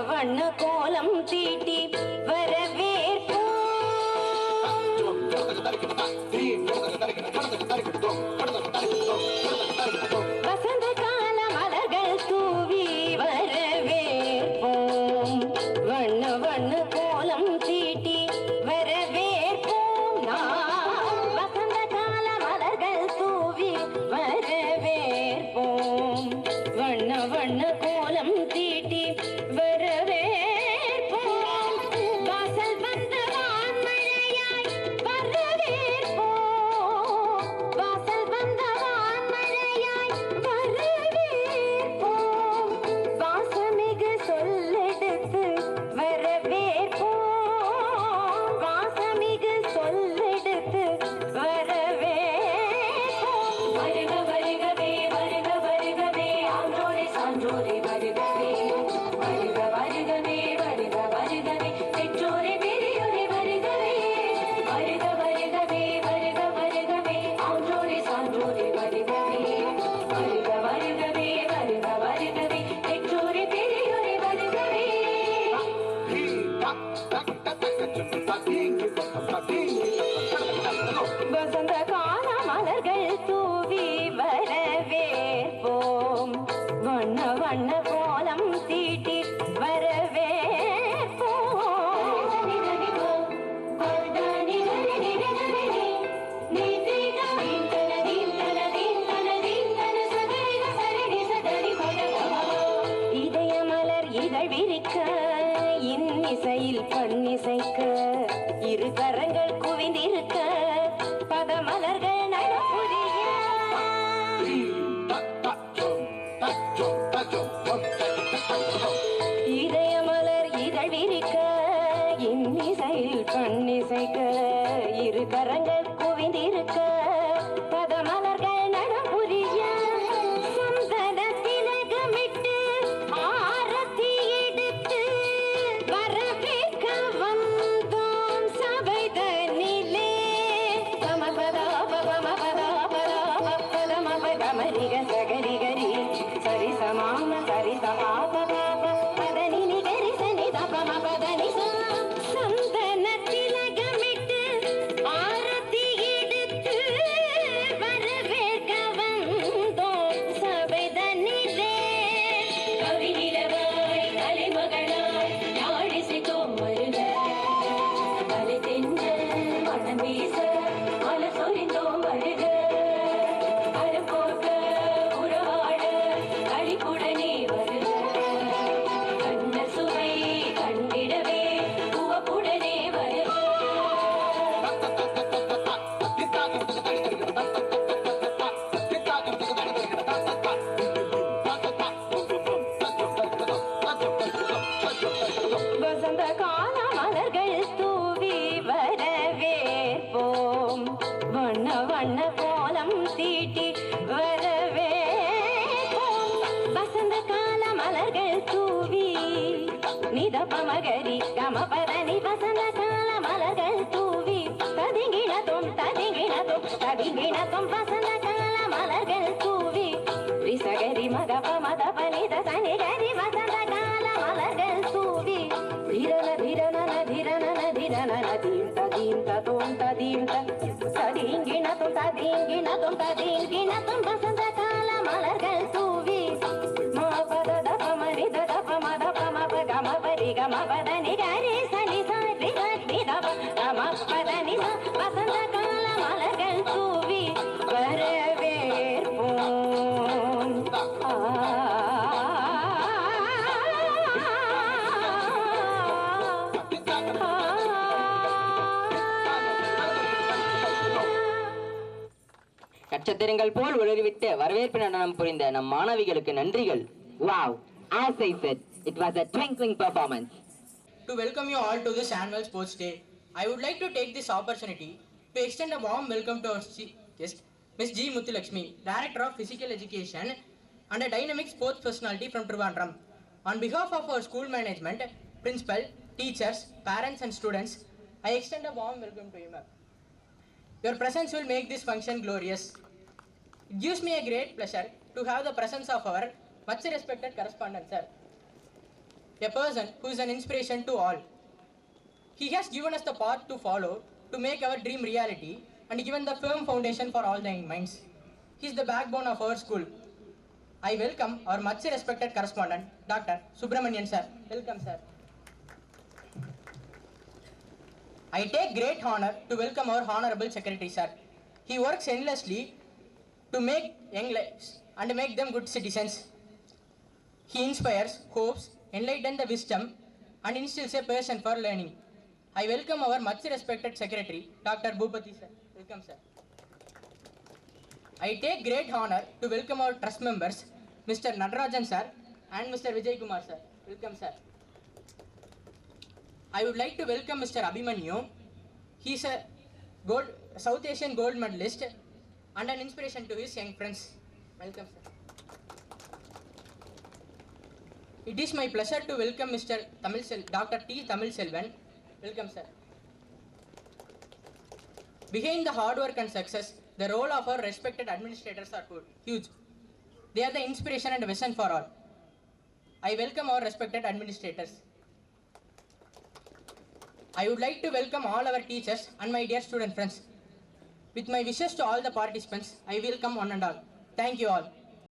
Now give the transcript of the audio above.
வண்ண கோலம் தீட்டி வரவேற்போம். வசந்த கால மலர்கள் தூவி வரவேற்போம். வண்ண வண்ண கோலம் தீட்டி வரவேற்போம். வசந்த கால மலர்கள் தூவி வரவேற்போம். வண்ண வண்ண கோலம் தீட்டி வசந்த கால மலர்கள் தூவி வரவேற்போம். வண்ண வண்ண கோலம் தீட்டி இதய மலர் இதழ் விரிக்க இன்னிசையில் பண்ணிசைக்க இரு கரங்கள் குவிந்திருக்க பதமலர்கள் நடப்புரிய இதய மலர் இதழ் விரிக்க இன்னிசையில் பண்ணிசைக்க இரு கரங்கள் குவிந்திருக்க பதமலர்கள் நடப்புரிய சந்தன திலகமிட்டு ஆரத்தி எடுத்து வரவேற்க வந்தோம் சபைதனிலே. மரிக சகரி கரி சரி சமான சரி சமாப பதனி நிகரி சனி தபம பதனி சந்தன திலகமிட்டு ஆரத்தி எடுத்து வரவேற்க வந்தோம் சபைதனிலே. கவி நிலவாய் கலைமகளாய் யாழிசைத்தோம் வருக அலை தென்றல் மனம் வீச மலர் சொரிந்தோம் வருக அழிப்புடனே வருக கண்ண சுவை கண்டிடவே உவப்புடனே வருக. வசந்த கால மலர்கள் தூவி வரவேற்போம். வண்ண வண்ண கோலம் தீட்டி வரவேற்போம். வசந்த கால மலர்கள் தூவி நிதபமகரி கமபதனி வசந்த கால மலர்கள் தூவி ததிங்கிணத்தும் ததிங்கிணத்தும் ததிங்கிணத்தும் வசந்த கால மலர்கள் தூவி ரிசகரி மதப மதப நித சனிகரி வசந்த கால மலர்கள் தூவி திரன திரன திரன திரன தீம் ததீம் ததோம் ததீம் ததிங்கிணத்தும் ததிங்கிணத்தும் ததிங்கிணத்தும் வசந்த கால மலர்கள் தூவி மபத தப மரித தப மத பமப கமபரி கமபதனி கரி சனி சரி சரி தப கமபதனி வசந்த கால மலர்கள் தூவி வரவேற்போம். நட்சத்திரங்கள் போல் ஒளிர்விட்டு வரவேற்பு நடனம் புரிந்த நம் மாணவிகளுக்கு நன்றிகள். Wow, as I said, it was a twinkling performance. To welcome you all to this annual sports day, I would like to take this opportunity to extend a warm welcome to our guest, Ms. G. Muthulakshmi, Director of Physical Education and a dynamic sports personality from Trivandrum. On behalf of our school management, principal, teachers, parents and students, I extend a warm welcome to you, ma'am. Your presence will make this function glorious. It gives me a great pleasure to have the presence of our much respected correspondent, sir. A person who is an inspiration to all. He has given us the path to follow to make our dream reality and given the firm foundation for all the young minds. He is the backbone of our school. I welcome our much respected correspondent, Dr. Subramanian sir. Welcome, sir. I take great honor to welcome our Honorable Secretary, sir. He works endlessly to make young lives and make them good citizens. He inspires, hopes, enlightens the wisdom and instills a passion for learning. I welcome our much respected Secretary, Dr. Bhupati, sir. Welcome, sir. I take great honor to welcome our trust members, Mr. Nadarajan, sir, and Mr. Vijay Kumar, sir. Welcome, sir. I would like to welcome Mr. Abhimanyu. He is a South Asian gold medalist and an inspiration to his young friends. Welcome, sir. It is my pleasure to welcome Mr. Dr. T. Tamil Selvan. Welcome, sir. Behind the hard work and success, the role of our respected administrators are huge. They are the inspiration and vision for all. I welcome our respected administrators. I would like to welcome all our teachers and my dear student friends. With my wishes to all the participants, I welcome one and all. Thank you all.